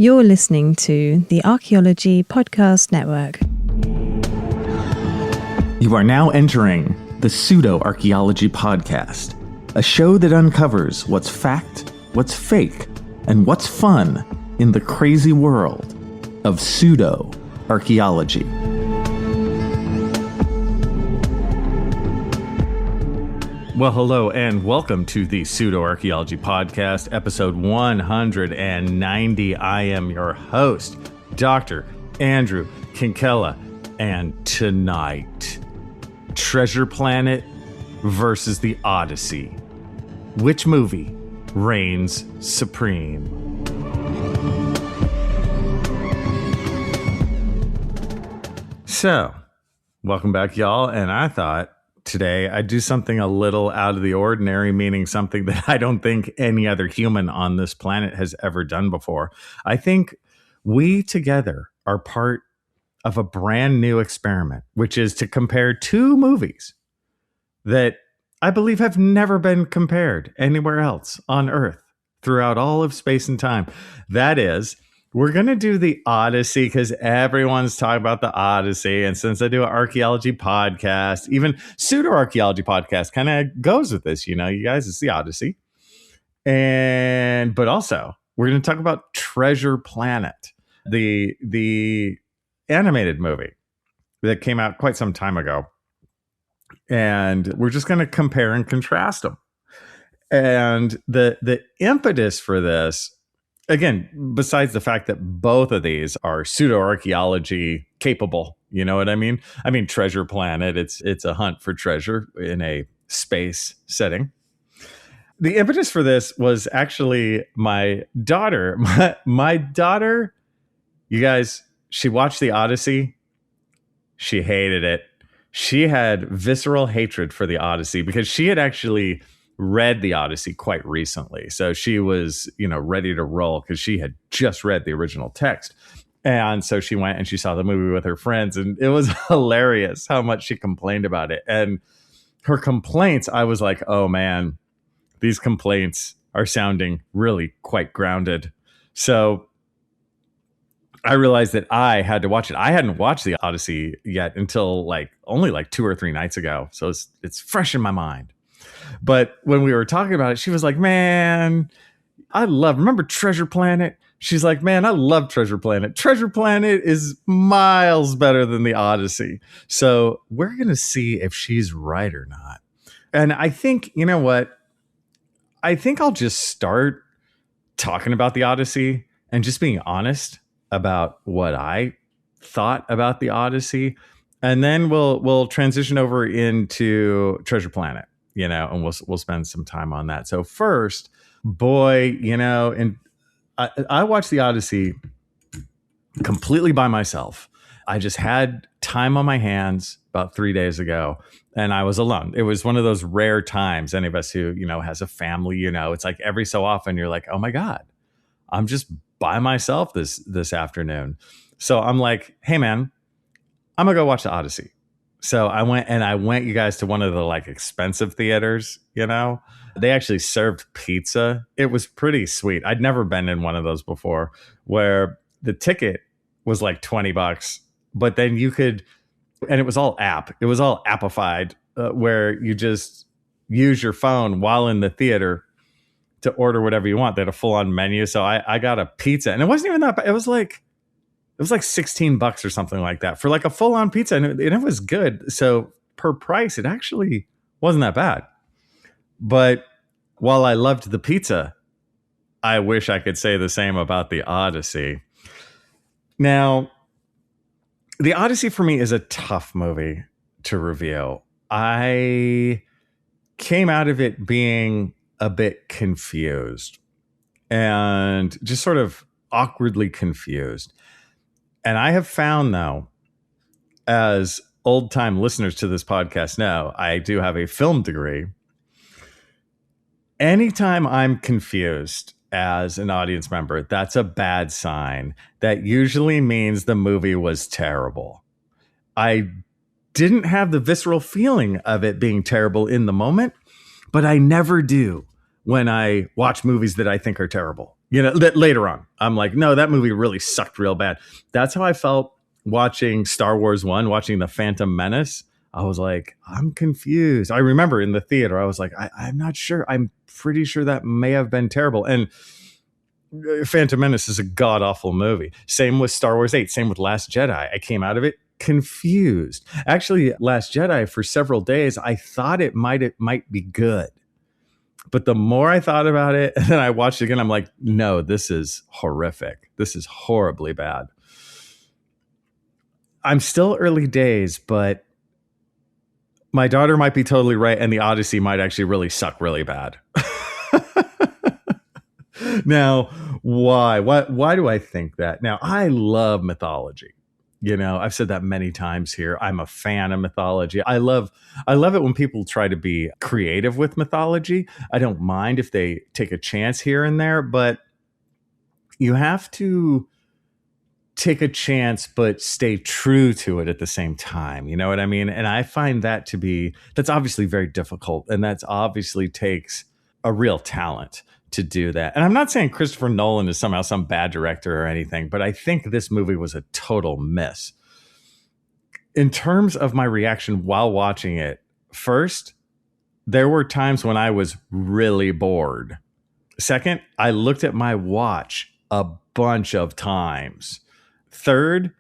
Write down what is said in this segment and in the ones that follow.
You're listening to the Archaeology Podcast Network. You are now entering the Pseudoarchaeology Podcast, a show that uncovers what's fact, what's fake, and what's fun in the crazy world of pseudoarchaeology. Well, hello and welcome to the Pseudoarchaeology Podcast, episode 190. I am your host, Dr. Andrew Kinkella, and tonight, Treasure Planet versus the Odyssey. Which movie reigns supreme? So, welcome back, y'all, and I thought today I'd do something a little out of the ordinary, meaning something that I don't think any other human on this planet has ever done before. I think we together are part of a brand new experiment, which is to compare two movies that I believe have never been compared anywhere else on Earth throughout all of space and time. That is, we're going to do the Odyssey because everyone's talking about the Odyssey. And since I do an archaeology podcast, even pseudoarchaeology podcast kind of goes with this. You know, you guys, it's the Odyssey. But also, we're going to talk about Treasure Planet, the animated movie that came out quite some time ago. And we're just going to compare and contrast them. And the impetus for this, again, besides the fact that both of these are pseudoarchaeology capable, you know what I mean? I mean, Treasure Planet, it's a hunt for treasure in a space setting. The impetus for this was actually my daughter. My daughter, you guys, she watched the Odyssey. She hated it. She had visceral hatred for the Odyssey because she had actually read the Odyssey quite recently. So she was, ready to roll because she had just read the original text. And so she went and she saw the movie with her friends, and it was hilarious how much she complained about it. And her complaints, I was like, oh man, these complaints are sounding really quite grounded. So I realized that I had to watch it. I hadn't watched the Odyssey yet until only 2 or 3 nights ago. So it's fresh in my mind. But when we were talking about it, she was like, man, remember Treasure Planet? She's like, man, I love Treasure Planet. Treasure Planet is miles better than the Odyssey. So we're going to see if she's right or not. And I think, you know what? I think I'll just start talking about the Odyssey and just being honest about what I thought about the Odyssey. And then we'll transition over into Treasure Planet. And we'll spend some time on that. So first, and I watched the Odyssey completely by myself. I just had time on my hands about 3 days ago, and I was alone. It was one of those rare times. Any of us who, has a family, it's like every so often you're like, oh my God, I'm just by myself this afternoon. So I'm like, hey man, I'm gonna go watch the Odyssey. So I went, you guys, to one of the expensive theaters, They actually served pizza. It was pretty sweet. I'd never been in one of those before, where the ticket was like $20, but then you could, and it was all app. It was all appified, where you just use your phone while in the theater to order whatever you want. They had a full-on menu. So I got a pizza, and it wasn't even that bad. It was like $16 or something like that for a full-on pizza. And it was good. So per price, it actually wasn't that bad. But while I loved the pizza, I wish I could say the same about the Odyssey. Now, the Odyssey for me is a tough movie to review. I came out of it being a bit confused and just sort of awkwardly confused. And I have found, though, as old-time listeners to this podcast know, I do have a film degree. Anytime I'm confused as an audience member, that's a bad sign. That usually means the movie was terrible. I didn't have the visceral feeling of it being terrible in the moment, but I never do when I watch movies that I think are terrible. Later on, I'm like, no, that movie really sucked real bad. That's how I felt watching Star Wars 1, watching The Phantom Menace. I was like, I'm confused. I remember in the theater, I was like, I'm not sure. I'm pretty sure that may have been terrible. And Phantom Menace is a god awful movie. Same with Star Wars 8. Same with Last Jedi. I came out of it confused. Actually, Last Jedi, for several days, I thought it might be good. But the more I thought about it, and then I watched it again, I'm like, no, this is horrific. This is horribly bad. I'm still early days, but my daughter might be totally right, and the Odyssey might actually really suck really bad. Now, why? Why do I think that? Now, I love mythology. I've said that many times here. I'm a fan of mythology. I love it when people try to be creative with mythology. I don't mind if they take a chance here and there, but you have to take a chance but stay true to it at the same time. You know what I mean? And I find that's obviously very difficult, and that's obviously takes a real talent to do that. And I'm not saying Christopher Nolan is somehow some bad director or anything, but I think this movie was a total miss. In terms of my reaction while watching it, first, there were times when I was really bored. Second, I looked at my watch a bunch of times. Third,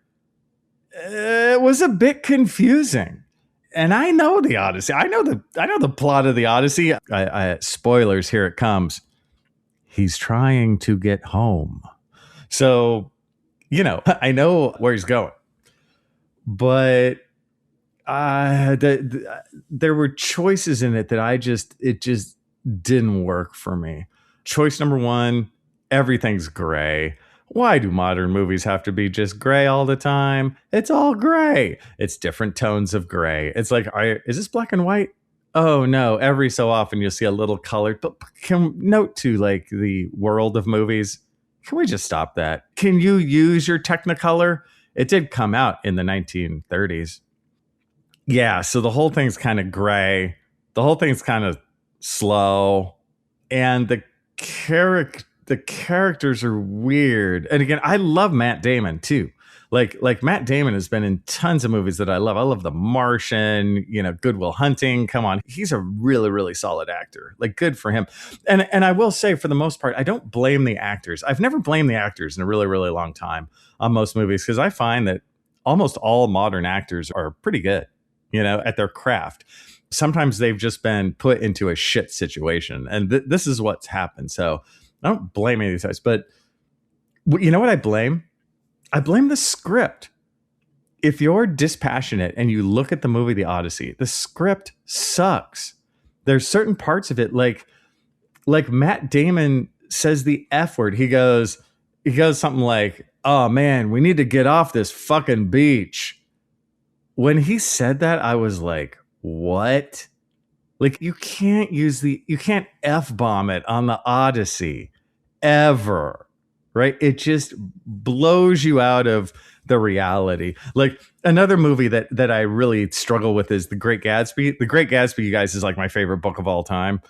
it was a bit confusing. And I know the Odyssey. I know the plot of the Odyssey. Spoilers, here it comes. He's trying to get home. So, I know where he's going. But there were choices in it that it just didn't work for me. Choice number one, everything's gray. Why do modern movies have to be just gray all the time? It's all gray. It's different tones of gray. It's like, is this black and white? Oh no, every so often you'll see a little color. But note to like the world of movies, can we just stop that? Can you use your Technicolor? It did come out in the 1930s. Yeah, so the whole thing's kind of gray. The whole thing's kind of slow. And the characters are weird. And again, I love Matt Damon too. Like Matt Damon has been in tons of movies that I love. I love The Martian, Good Will Hunting. Come on. He's a really, really solid actor. Like, good for him. And I will say, for the most part, I don't blame the actors. I've never blamed the actors in a really, really long time on most movies, because I find that almost all modern actors are pretty good, at their craft. Sometimes they've just been put into a shit situation. And this is what's happened. So I don't blame any of these guys. But you know what I blame? I blame the script. If you're dispassionate and you look at the movie The Odyssey, the script sucks. There's certain parts of it, like Matt Damon says the F word. He goes something like, "Oh man, we need to get off this fucking beach." When he said that, I was like, what? Like, you can't F-bomb it on the Odyssey ever. Right? It just blows you out of the reality. Like, another movie that I really struggle with is The Great Gatsby. The Great Gatsby, you guys, is like my favorite book of all time.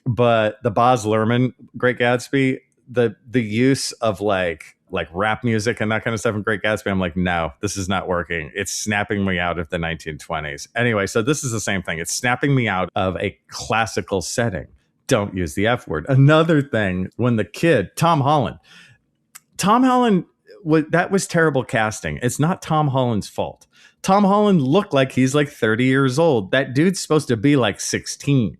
But the Baz Luhrmann Great Gatsby, the use of like rap music and that kind of stuff in Great Gatsby, I'm like, no, this is not working. It's snapping me out of the 1920s. Anyway, so this is the same thing. It's snapping me out of a classical setting. Don't use the F word. Another thing, when the kid, Tom Holland, that was terrible casting. It's not Tom Holland's fault. Tom Holland looked like he's like 30 years old. That dude's supposed to be like 16,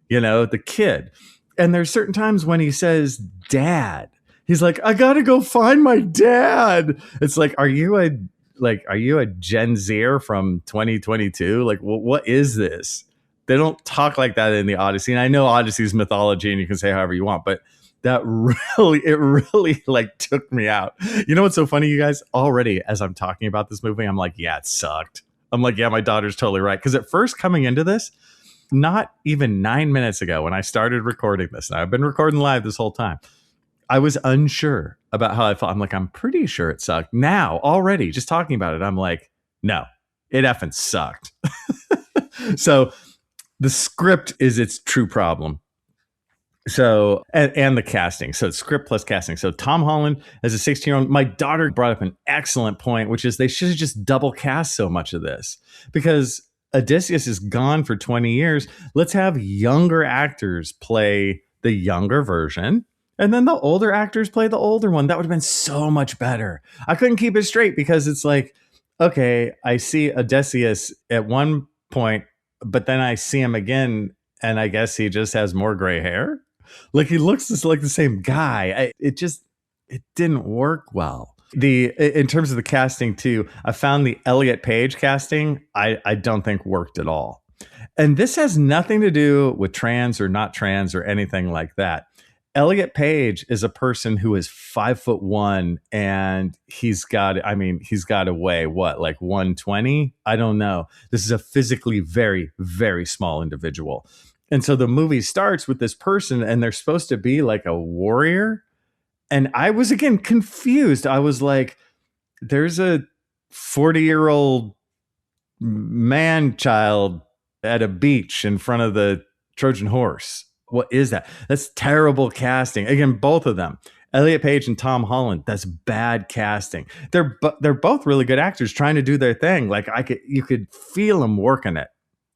the kid. And there's certain times when he says dad, he's like, I gotta go find my dad. It's like, are you a Gen Zer from 2022? Like, what is this? They don't talk like that in the Odyssey. And I know Odyssey's mythology and you can say however you want, but it really like took me out. You know what's so funny, you guys? Already, as I'm talking about this movie, I'm like, yeah, it sucked. I'm like, yeah, my daughter's totally right. Because at first, coming into this, not even 9 minutes ago when I started recording this, and I've been recording live this whole time, I was unsure about how I felt. I'm like, I'm pretty sure it sucked. Now, already, just talking about it, I'm like, no, it effing sucked. So the script is its true problem. So, and the casting. So it's script plus casting. So Tom Holland as a 16-year-old, my daughter brought up an excellent point, which is they should have just double cast so much of this because Odysseus is gone for 20 years. Let's have younger actors play the younger version. And then the older actors play the older one. That would have been so much better. I couldn't keep it straight because it's like, okay, I see Odysseus at one point, but then I see him again, and I guess he just has more gray hair. Like he looks just like the same guy. It didn't work well. In terms of the casting too, I found the Elliot Page casting, I don't think worked at all. And this has nothing to do with trans or not trans or anything like that. Elliot Page is a person who is 5'1" and he's got to weigh what, like 120? I don't know. This is a physically very, very small individual. And so the movie starts with this person and they're supposed to be like a warrior. And I was again confused. I was like, there's a 40-year-old man child at a beach in front of the Trojan horse. What is that? That's terrible casting. Again, both of them, Elliot Page and Tom Holland. That's bad casting. They're both really good actors trying to do their thing. Like you could feel them working it.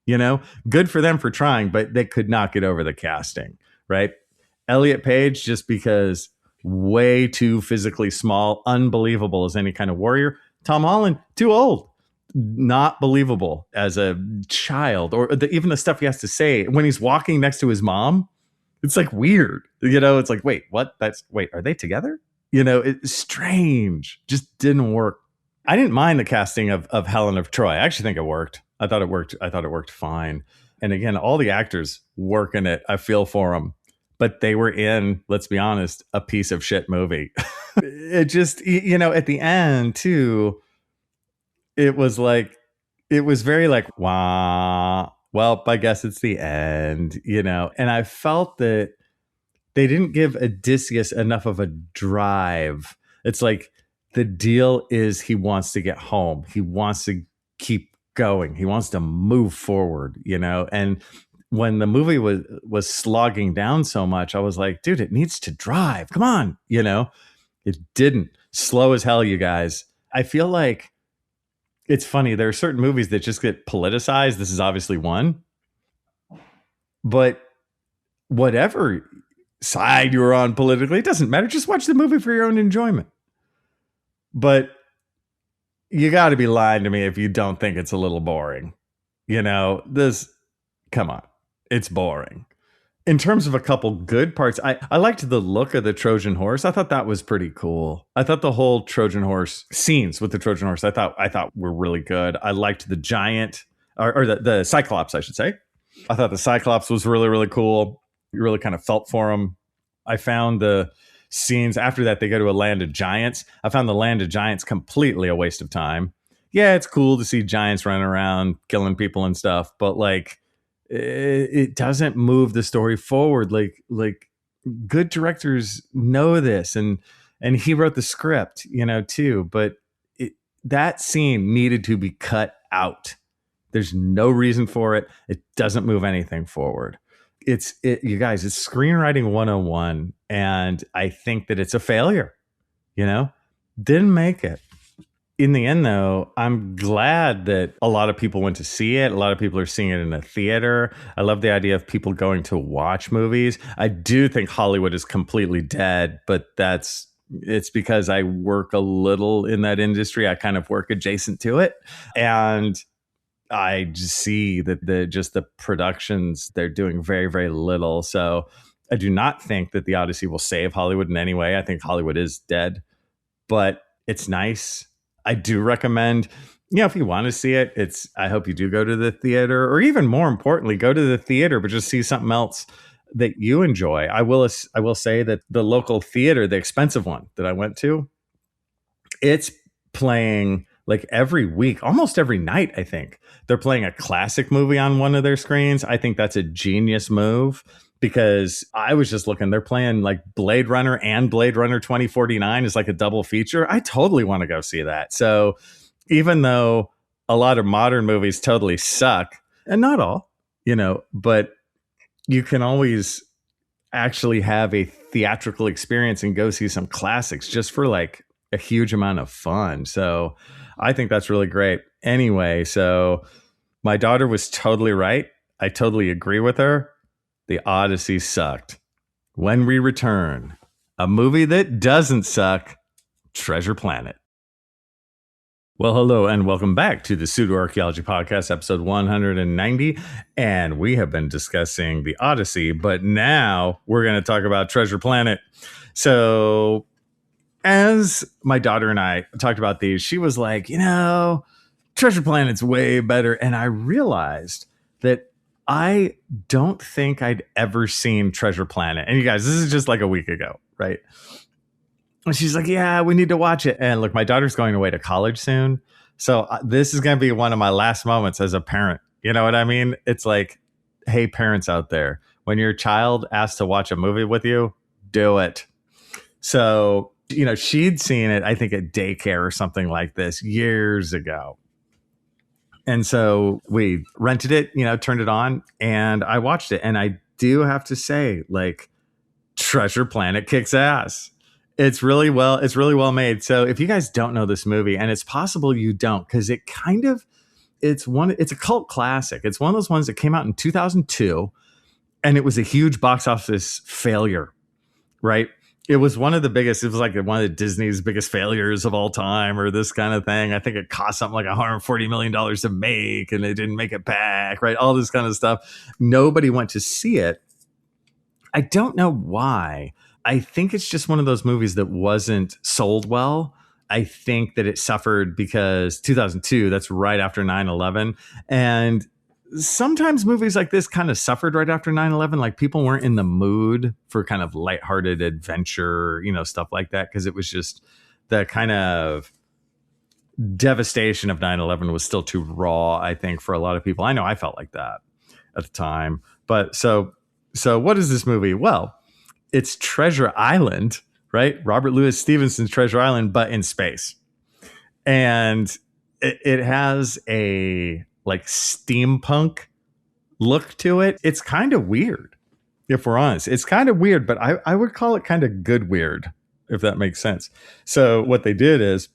You know, good for them for trying, but they could not get over the casting, right? Elliot Page, just because way too physically small, unbelievable as any kind of warrior. Tom Holland, too old, not believable as a child, or even the stuff he has to say when he's walking next to his mom. It's like weird, you know. It's like, wait, what? Wait, are they together? You know, it's strange. Just didn't work. I didn't mind the casting of Helen of Troy. I actually think it worked. I thought it worked fine. And again, all the actors working it. I feel for them, but they were in, let's be honest, a piece of shit movie. It just, you know, at the end too, it was very like, wah, well, I guess it's the end, you know. And I felt that they didn't give Odysseus enough of a drive. It's like the deal is he wants to get home. He wants to keep going. He wants to move forward, you know. And when the movie was slogging down so much, I was like, dude, it needs to drive. Come on, you know. It didn't. Slow as hell, you guys. I feel like it's funny. There are certain movies that just get politicized. This is obviously one. But whatever side you're on politically, it doesn't matter. Just watch the movie for your own enjoyment. But you got to be lying to me if you don't think it's a little boring. You know, come on, it's boring. In terms of a couple good parts, I liked the look of the Trojan horse. I thought that was pretty cool. I thought the whole Trojan horse scenes with the Trojan horse, I thought were really good. I liked the giant, or the Cyclops, I should say. I thought the Cyclops was really, really cool. You really kind of felt for him. I found the scenes after that, they go to a land of giants. I found the land of giants completely a waste of time. Yeah, it's cool to see giants running around killing people and stuff, but like it doesn't move the story forward. Like good directors know this, and he wrote the script, you know, too. But that scene needed to be cut out. There's no reason for it. It doesn't move anything forward. You guys, it's screenwriting 101. And I think that it's a failure, you know, didn't make it. In the end, though, I'm glad that a lot of people went to see it. A lot of people are seeing it in a theater. I love the idea of people going to watch movies. I do think Hollywood is completely dead, but it's because I work a little in that industry. I kind of work adjacent to it. And I just see that the productions, they're doing very, very little. So I do not think that the Odyssey will save Hollywood in any way. I think Hollywood is dead, but it's nice. I do recommend, you know, if you want to see it, I hope you do go to the theater, or even more importantly, go to the theater, but just see something else that you enjoy. I will say that the local theater, the expensive one that I went to, it's playing like every week, almost every night. I think they're playing a classic movie on one of their screens. I think that's a genius move, because I was just looking, they're playing like Blade Runner and Blade Runner 2049 is like a double feature. I totally want to go see that. So even though a lot of modern movies totally suck, and not all, you know, but you can always actually have a theatrical experience and go see some classics just for like a huge amount of fun. So I think that's really great. Anyway, so my daughter was totally right. I totally agree with her. The Odyssey sucked. When we return, a movie that doesn't suck, Treasure Planet. Well, hello and welcome back to the Pseudoarchaeology Podcast, episode 190. And we have been discussing the Odyssey, but now we're going to talk about Treasure Planet. So as my daughter and I talked about these, she was like, Treasure Planet's way better. And I realized that I don't think I'd ever seen Treasure Planet. And you guys, this is just like a week ago, right? And she's like, yeah, we need to watch it. And look, my daughter's going away to college soon. So this is going to be one of my last moments as a parent. You know what I mean? It's like, hey, parents out there, when your child asks to watch a movie with you, do it. So, she'd seen it, I think, at daycare or something like this years ago. And so we rented it, turned it on, and I watched it. And I do have to say, like, Treasure Planet kicks ass. It's really well made. So if you guys don't know this movie, and it's possible you don't, because it's a cult classic. It's one of those ones that came out in 2002, and it was a huge box office failure, right? It was one of the biggest, it was like one of Disney's biggest failures of all time, or this kind of thing. I think it cost something like $140 million to make, and they didn't make it back, right? All this kind of stuff. Nobody went to see it. I don't know why. I think it's just one of those movies that wasn't sold well. I think that it suffered because 2002, that's right after 9/11. And sometimes movies like this kind of suffered right after 9/11. Like people weren't in the mood for kind of lighthearted adventure, stuff like that. Because it was just the kind of devastation of 9/11 was still too raw, I think, for a lot of people. I know I felt like that at the time. But so what is this movie? Well, it's Treasure Island, right? Robert Louis Stevenson's Treasure Island, but in space. And it has a like steampunk look to it. It's kind of weird, if we're honest. It's kind of weird, but I would call it kind of good weird, if that makes sense. So what they did is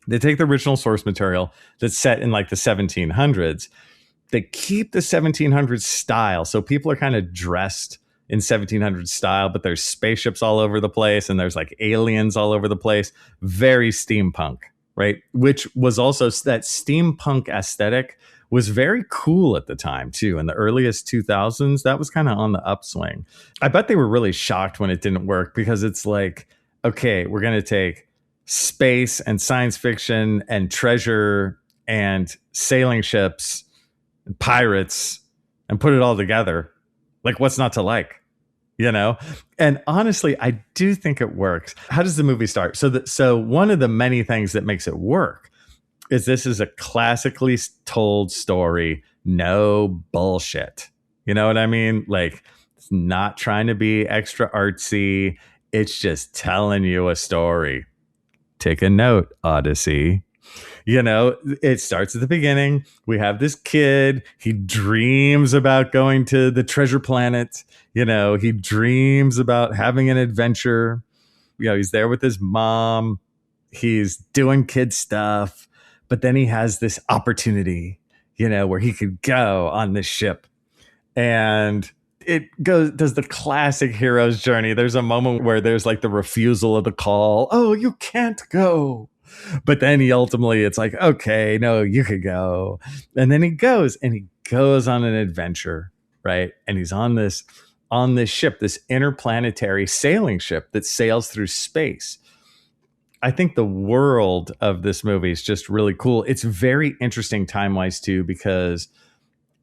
they take the original source material that's set in like the 1700s. They keep the 1700s style. So people are kind of dressed in 1700s style, but there's spaceships all over the place and there's like aliens all over the place. Very steampunk, right? Which was also that steampunk aesthetic was very cool at the time too. In the earliest 2000s, that was kind of on the upswing. I bet they were really shocked when it didn't work, because it's like, okay, we're going to take space and science fiction and treasure and sailing ships and pirates and put it all together. Like, what's not to like? And honestly, I do think it works. How does the movie start? So one of the many things that makes it work is this is a classically told story. No bullshit. You know what I mean? Like, it's not trying to be extra artsy. It's just telling you a story. Take a note, Odyssey. It starts at the beginning. We have this kid. He dreams about going to the treasure planet. He dreams about having an adventure. He's there with his mom. He's doing kid stuff. But then he has this opportunity, where he could go on this ship. And it does the classic hero's journey. There's a moment where there's like the refusal of the call. Oh, you can't go. But then it's like, okay, no, you could go. And then he goes on an adventure, right? And he's on this ship, this interplanetary sailing ship that sails through space. I think the world of this movie is just really cool. It's very interesting time-wise too, because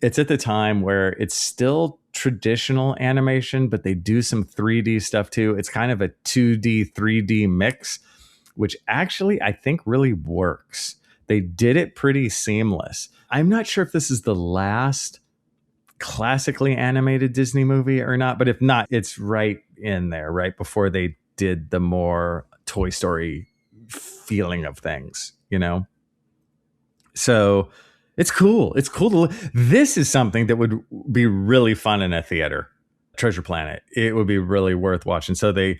it's at the time where it's still traditional animation, but they do some 3D stuff too. It's kind of a 2D, 3D mix, which actually I think really works. They did it pretty seamless. I'm not sure if this is the last classically animated Disney movie or not, but if not, it's right in there, right before they did the more Toy Story feeling of things, So it's cool. It's cool this is something that would be really fun in a theater. Treasure Planet. It would be really worth watching. So they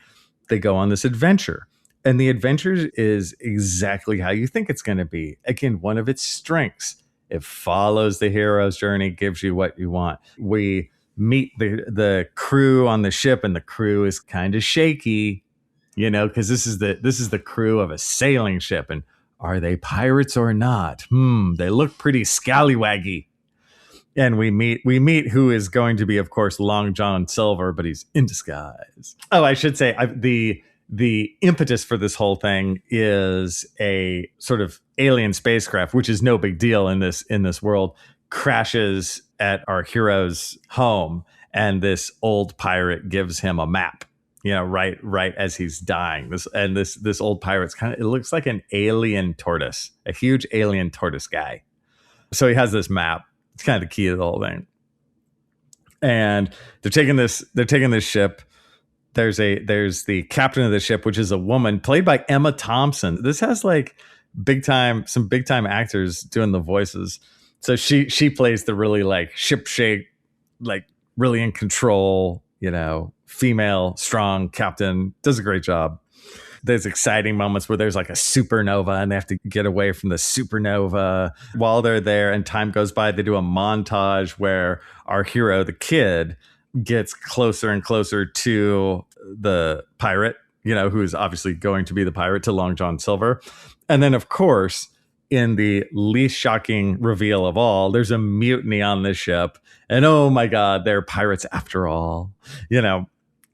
go on this adventure. And the adventure is exactly how you think it's going to be. Again, one of its strengths. It follows the hero's journey, gives you what you want. We meet the crew on the ship, and the crew is kind of shaky, because this is the crew of a sailing ship. And are they pirates or not? They look pretty scallywaggy. And we meet who is going to be, of course, Long John Silver, but he's in disguise. Oh, I should say the impetus for this whole thing is a sort of alien spacecraft, which is no big deal in this world, crashes at our hero's home, and this old pirate gives him a map. Right as he's dying. This old pirate's it looks like an alien tortoise, a huge alien tortoise guy. So he has this map. It's kind of the key to the whole thing. And they're taking this ship. There's the captain of the ship, which is a woman played by Emma Thompson. This has some big time actors doing the voices. So she plays the really ship shape, really in control, female, strong captain, does a great job. There's exciting moments where there's a supernova and they have to get away from the supernova. While they're there and time goes by, they do a montage where our hero, the kid, gets closer and closer to the pirate, who's obviously going to be the pirate, to Long John Silver. And then, of course, in the least shocking reveal of all, there's a mutiny on this ship. And oh my God, they're pirates after all,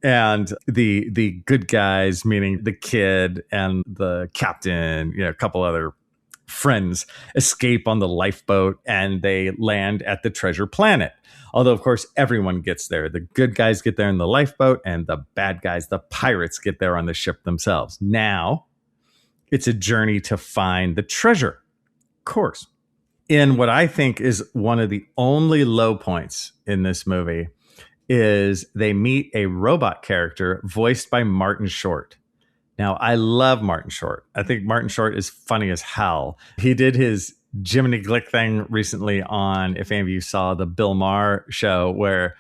And the good guys, meaning the kid and the captain, a couple other friends, escape on the lifeboat and they land at the Treasure Planet. Although, of course, everyone gets there. The good guys get there in the lifeboat, and the bad guys, the pirates, get there on the ship themselves. Now, it's a journey to find the treasure, of course. In what I think is one of the only low points in this movie is they meet a robot character voiced by Martin Short. Now, I love Martin Short. I think Martin Short is funny as hell. He did his Jiminy Glick thing recently on, if any of you saw the Bill Maher show, where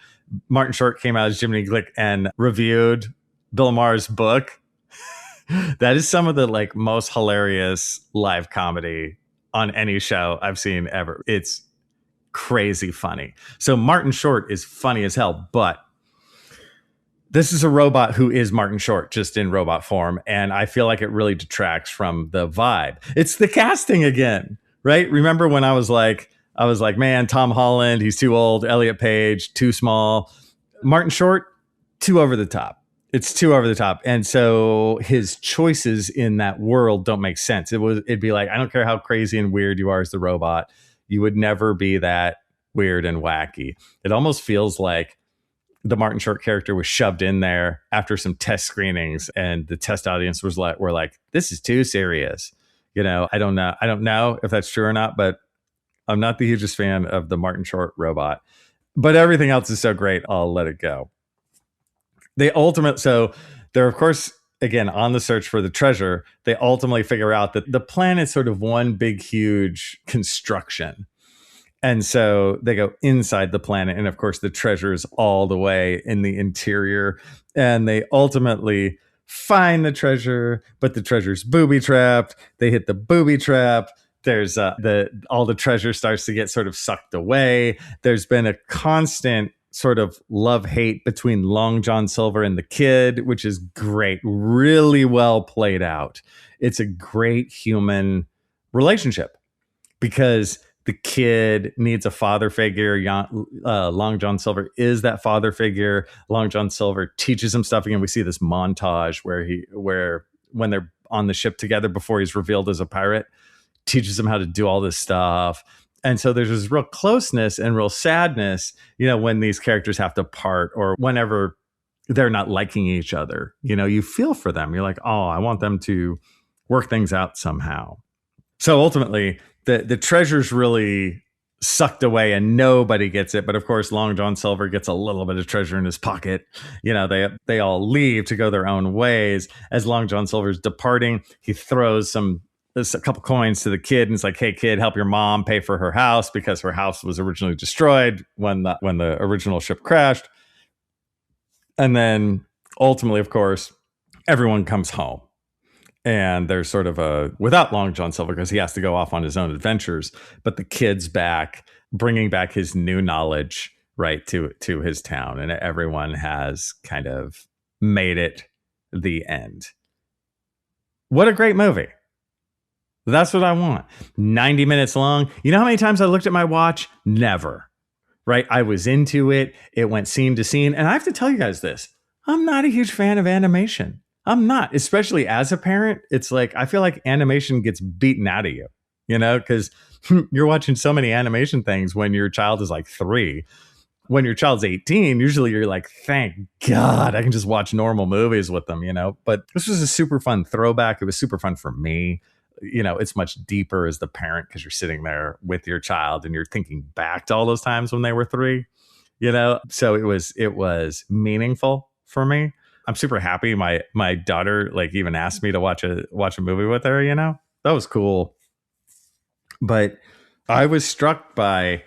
Martin Short came out as Jiminy Glick and reviewed Bill Maher's book. That is some of the most hilarious live comedy on any show I've seen ever. It's crazy funny. So Martin Short is funny as hell, but this is a robot who is Martin Short, just in robot form. And I feel like it really detracts from the vibe. It's the casting again, right? Remember when I was like, man, Tom Holland, he's too old. Elliot Page, too small. Martin Short, too over the top. It's too over the top. And so his choices in that world don't make sense. It'd be like, I don't care how crazy and weird you are as the robot, you would never be that weird and wacky. It almost feels like the Martin Short character was shoved in there after some test screenings, and the test audience were like, this is too serious. I don't know if that's true or not, but I'm not the hugest fan of the Martin Short robot. But everything else is so great, I'll let it go. So they're, of course, again, on the search for the treasure. They ultimately figure out that the planet's sort of one big, huge construction. And so they go inside the planet. And of course, the treasure is all the way in the interior. And they ultimately find the treasure, but the treasure's booby trapped. They hit the booby trap. There's all the treasure starts to get sort of sucked away. There's been a constant sort of love-hate between Long John Silver and the kid, which is great. Really well played out. It's a great human relationship because the kid needs a father figure. Long John Silver is that father figure. Long John Silver teaches him stuff. Again, we see this montage where when they're on the ship together before he's revealed as a pirate, teaches him how to do all this stuff. And so there's this real closeness and real sadness, when these characters have to part or whenever they're not liking each other. You feel for them. You're like, oh, I want them to work things out somehow. So ultimately, the treasure's really sucked away and nobody gets it. But of course, Long John Silver gets a little bit of treasure in his pocket. They all leave to go their own ways. As Long John Silver's departing, he throws a couple coins to the kid and it's like, hey kid, help your mom pay for her house because her house was originally destroyed when the original ship crashed. And then ultimately, of course, everyone comes home. And there's sort of without Long John Silver, because he has to go off on his own adventures, but the kid's back, bringing back his new knowledge, right, to his town. And everyone has kind of made it the end. What a great movie. That's what I want. 90 minutes long. You know how many times I looked at my watch? Never. Right? I was into it. It went scene to scene. And I have to tell you guys this. I'm not a huge fan of animation. I'm not, especially as a parent. It's like, I feel like animation gets beaten out of you, because you're watching so many animation things when your child is like 3. When your child's 18, usually you're like, thank God I can just watch normal movies with them, But this was a super fun throwback. It was super fun for me. It's much deeper as the parent because you're sitting there with your child and you're thinking back to all those times when they were 3, So it was meaningful for me. I'm super happy. My daughter even asked me to watch a movie with her, That was cool. But I was struck by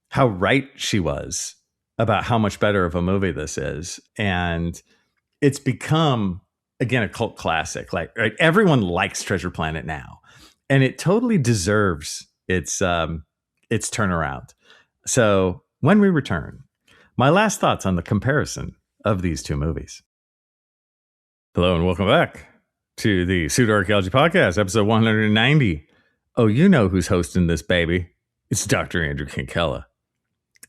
how right she was about how much better of a movie this is. And it's become, again, a cult classic. Right, everyone likes Treasure Planet now. And it totally deserves its turnaround. So when we return, my last thoughts on the comparison of these two movies. Hello and welcome back to the Pseudoarchaeology Podcast, episode 190. Oh, you know who's hosting this baby. It's Dr. Andrew Kinkella.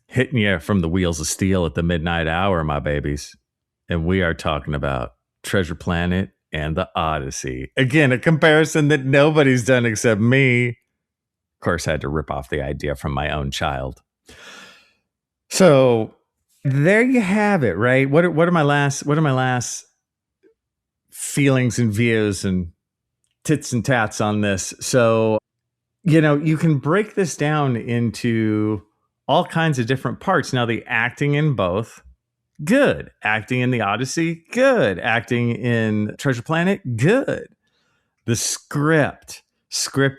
Hitting you from the wheels of steel at the midnight hour, my babies. And we are talking about Treasure Planet and the Odyssey. Again, a comparison that nobody's done except me. Of course, I had to rip off the idea from my own child. So there you have it, right? What are my last feelings and views and tits and tats on this? So, you can break this down into all kinds of different parts. Now, the acting in both, good. Acting in the Odyssey, good. Acting in Treasure Planet, good. The script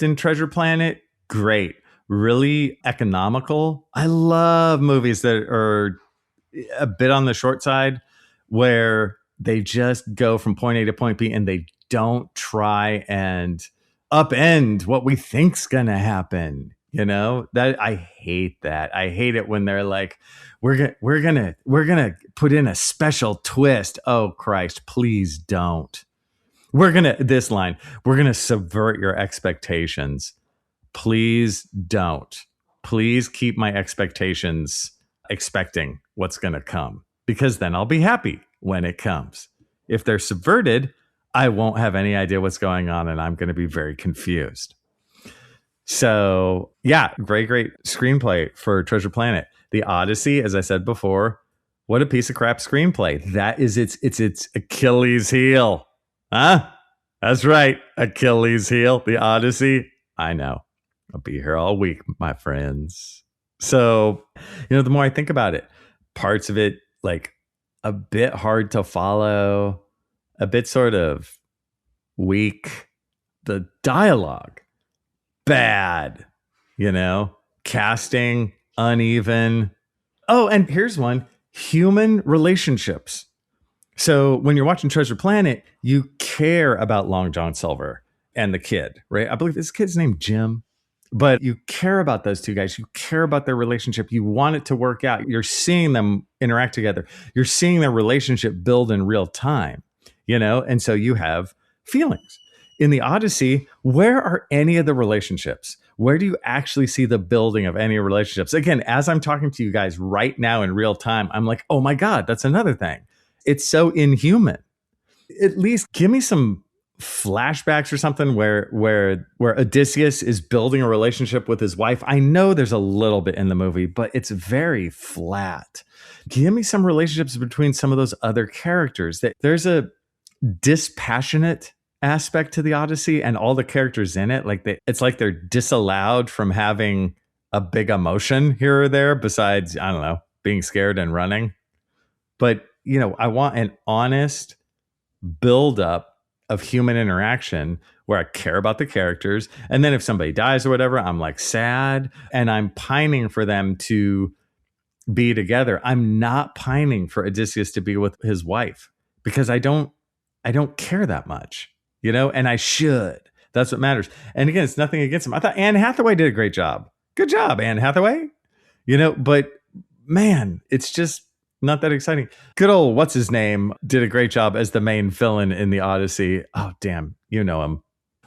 in Treasure Planet, great. Really economical. I love movies that are a bit on the short side where they just go from point A to point B and they don't try and upend what we think's going to happen. That I hate that. I hate it when they're like, we're going to put in a special twist. Oh Christ, please don't. We're going to subvert your expectations. Please don't. Please keep my expectations expecting what's going to come, because then I'll be happy when it comes. If they're subverted, I won't have any idea what's going on and I'm going to be very confused. So yeah, great screenplay for Treasure Planet. The Odyssey, as I said before, what a piece of crap screenplay. That is its Achilles heel. Huh? That's right. Achilles heel. The Odyssey. I know. I'll be here all week, my friends. So, the more I think about it, parts of it, like a bit hard to follow, a bit sort of weak. The dialogue, bad, casting, uneven. Oh, and here's one, human relationships. So when you're watching Treasure Planet, you care about Long John Silver and the kid, right? I believe this kid's named Jim. But you care about those two guys. You care about their relationship. You want it to work out. You're seeing them interact together. You're seeing their relationship build in real time, and so you have feelings. In the Odyssey, where are any of the relationships? Where do you actually see the building of any relationships? Again, as I'm talking to you guys right now in real time, I'm like, oh my God, that's another thing. It's so inhuman. At least give me some flashbacks or something where Odysseus is building a relationship with his wife. I know there's a little bit in the movie, but it's very flat. Give me some relationships between some of those other characters. There's a dispassionate aspect to the Odyssey and all the characters in it. It's like they're disallowed from having a big emotion here or there besides, I don't know, being scared and running. But, I want an honest buildup of human interaction where I care about the characters. And then if somebody dies or whatever, I'm like sad and I'm pining for them to be together. I'm not pining for Odysseus to be with his wife because I don't care that much, and I should. That's what matters. And again, it's nothing against him. I thought Anne Hathaway did a great job. Good job, Anne Hathaway. But man, it's just not that exciting. Good old what's his name did a great job as the main villain in the Odyssey. Oh, damn, you know him.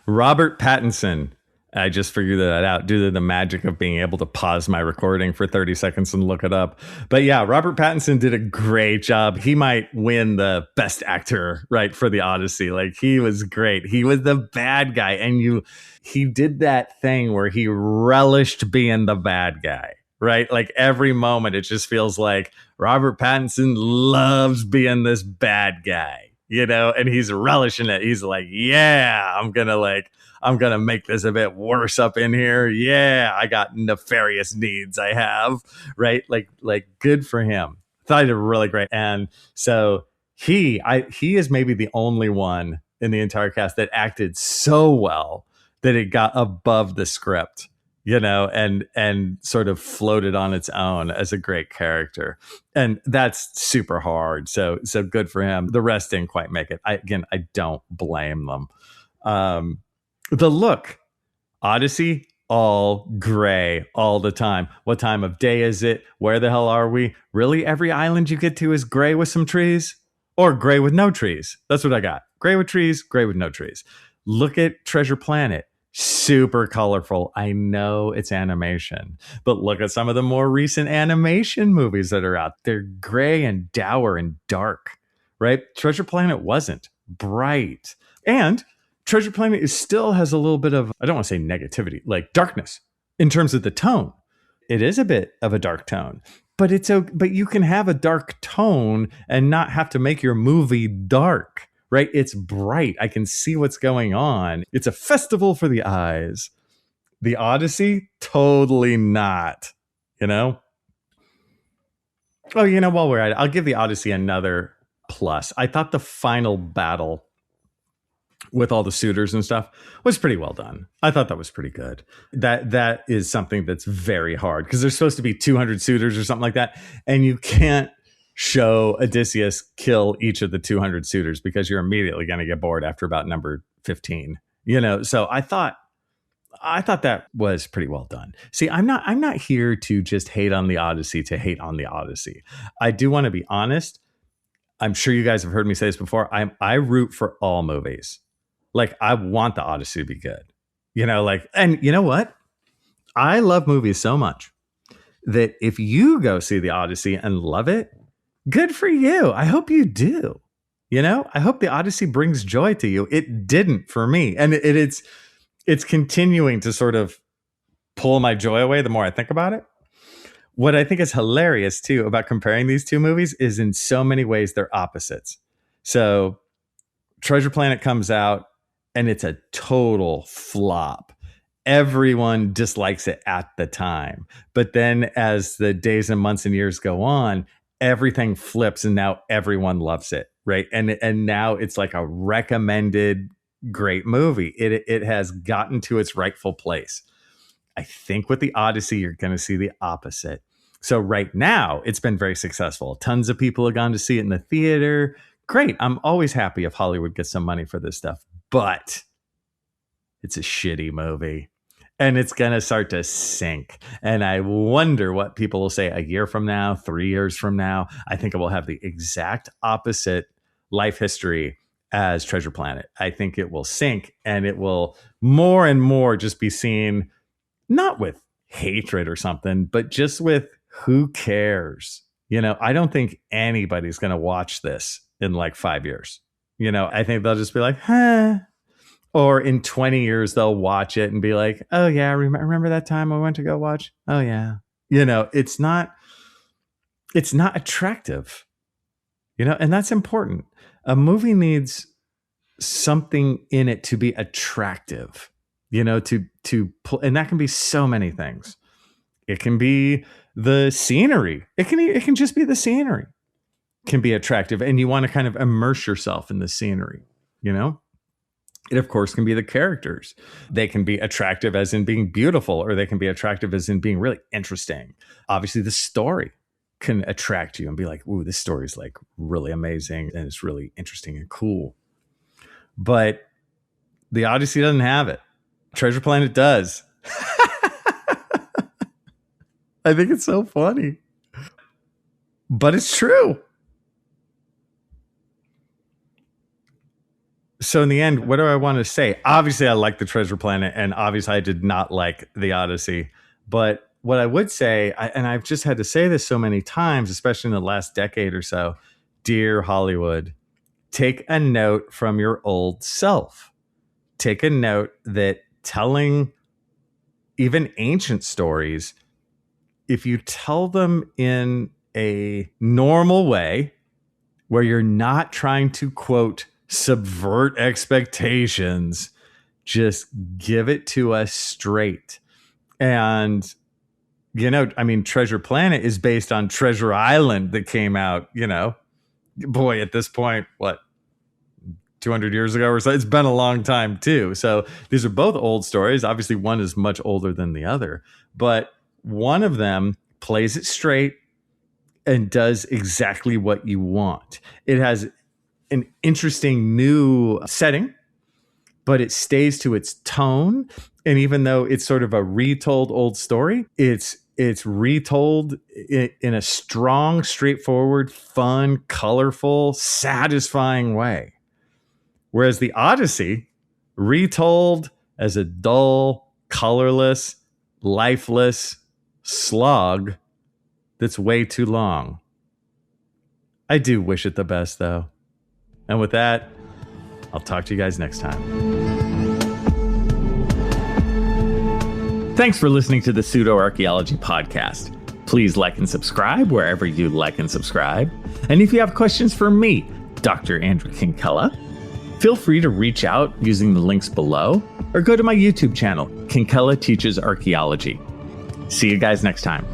Robert Pattinson. I just figured that out due to the magic of being able to pause my recording for 30 seconds and look it up. But yeah, Robert Pattinson did a great job. He might win the best actor, right, for the Odyssey. Like, he was great. He was the bad guy. And he did that thing where he relished being the bad guy, right? Like, every moment it just feels like Robert Pattinson loves being this bad guy, and he's relishing it. He's like, yeah, I'm going to make this a bit worse up in here. Yeah, I got nefarious needs I have, right? Like good for him. Thought he did really great. And so he is maybe the only one in the entire cast that acted so well that it got above the script, and sort of floated on its own as a great character. And that's super hard. So good for him. The rest didn't quite make it. I don't blame them. The look, Odyssey, all gray all the time. What time of day is it? Where the hell are we? Really, every island you get to is gray with some trees? Or gray with no trees? That's what I got. Gray with trees, gray with no trees. Look at Treasure Planet. Super colorful. I know it's animation, but look at some of the more recent animation movies that are out. They're gray and dour and dark, right? Treasure Planet wasn't bright. And Treasure Planet still has a little bit of, I don't want to say negativity, like darkness in terms of the tone. It is a bit of a dark tone, but but you can have a dark tone and not have to make your movie dark, right? It's bright. I can see what's going on. It's a festival for the eyes. The Odyssey, totally not, Oh, while we're at it, I'll give the Odyssey another plus. I thought the final battle with all the suitors and stuff was pretty well done. I thought that was pretty good. That is something that's very hard because there's supposed to be 200 suitors or something like that. And you can't show Odysseus kill each of the 200 suitors because you're immediately going to get bored after about number 15, So I thought that was pretty well done. See, I'm not here to just hate on the Odyssey to hate on the Odyssey. I do want to be honest. I'm sure you guys have heard me say this before. I root for all movies. Like, I want the Odyssey to be good, and you know what? I love movies so much that if you go see the Odyssey and love it, good for you. I hope you do. I hope the Odyssey brings joy to you. It didn't for me. And it's continuing to sort of pull my joy away the more I think about it. What I think is hilarious too about comparing these two movies is in so many ways they're opposites. So Treasure Planet comes out and it's a total flop. Everyone dislikes it at the time. But then as the days and months and years go on, everything flips and now everyone loves it, right? And now it's like a recommended great movie. It has gotten to its rightful place. I think with the Odyssey, you're going to see the opposite. So right now, it's been very successful. Tons of people have gone to see it in the theater. Great. I'm always happy if Hollywood gets some money for this stuff. But it's a shitty movie. And it's going to start to sink. And I wonder what people will say a year from now, 3 years from now. I think it will have the exact opposite life history as Treasure Planet. I think it will sink and it will more and more just be seen not with hatred or something, but just with who cares? I don't think anybody's going to watch this in like 5 years. I think they'll just be like, huh. Or in 20 years, they'll watch it and be like, oh, yeah, remember that time I went to go watch? Oh, yeah. It's not attractive, and that's important. A movie needs something in it to be attractive, and that can be so many things. It can be the scenery. It can just be the scenery can be attractive. And you want to kind of immerse yourself in the scenery, It, of course, can be the characters. They can be attractive as in being beautiful, or they can be attractive as in being really interesting. Obviously, the story. can attract you and be like, ooh, this story is like really amazing and it's really interesting and cool. But the Odyssey doesn't have it. Treasure Planet does. I think it's so funny. But it's true. So in the end, what do I want to say? Obviously, I like the Treasure Planet, and obviously I did not like the Odyssey. But what I would say, and I've just had to say this so many times, especially in the last decade or so, dear Hollywood, take a note from your old self. Take a note that telling even ancient stories, if you tell them in a normal way, where you're not trying to, quote, subvert expectations, just give it to us straight. And, Treasure Planet is based on Treasure Island that came out, boy, at this point, 200 years ago or so? It's been a long time too. So these are both old stories. Obviously, one is much older than the other, but one of them plays it straight and does exactly what you want. It has an interesting new setting, but it stays to its tone. And even though it's sort of a retold old story, it's retold in a strong, straightforward, fun, colorful, satisfying way. Whereas the Odyssey, retold as a dull, colorless, lifeless slog that's way too long. I do wish it the best, though. And with that, I'll talk to you guys next time. Thanks for listening to the Pseudoarchaeology Podcast. Please like and subscribe wherever you like and subscribe. And if you have questions for me, Dr. Andrew Kinkella, feel free to reach out using the links below or go to my YouTube channel, Kinkella Teaches Archaeology. See you guys next time.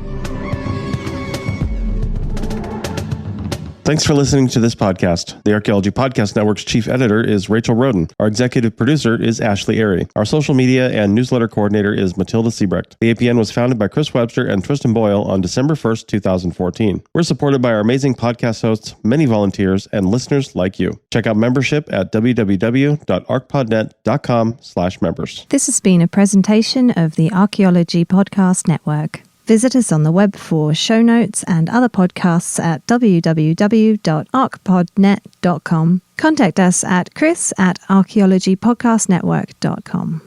Thanks for listening to this podcast. The Archaeology Podcast Network's chief editor is Rachel Roden. Our executive producer is Ashley Airy. Our social media and newsletter coordinator is Matilda Siebrecht. The APN was founded by Chris Webster and Tristan Boyle on December 1st, 2014. We're supported by our amazing podcast hosts, many volunteers, and listeners like you. Check out membership at www.archpodnet.com/members. This has been a presentation of the Archaeology Podcast Network. Visit us on the web for show notes and other podcasts at www.archpodnet.com. Contact us at chris@archaeologypodcastnetwork.com.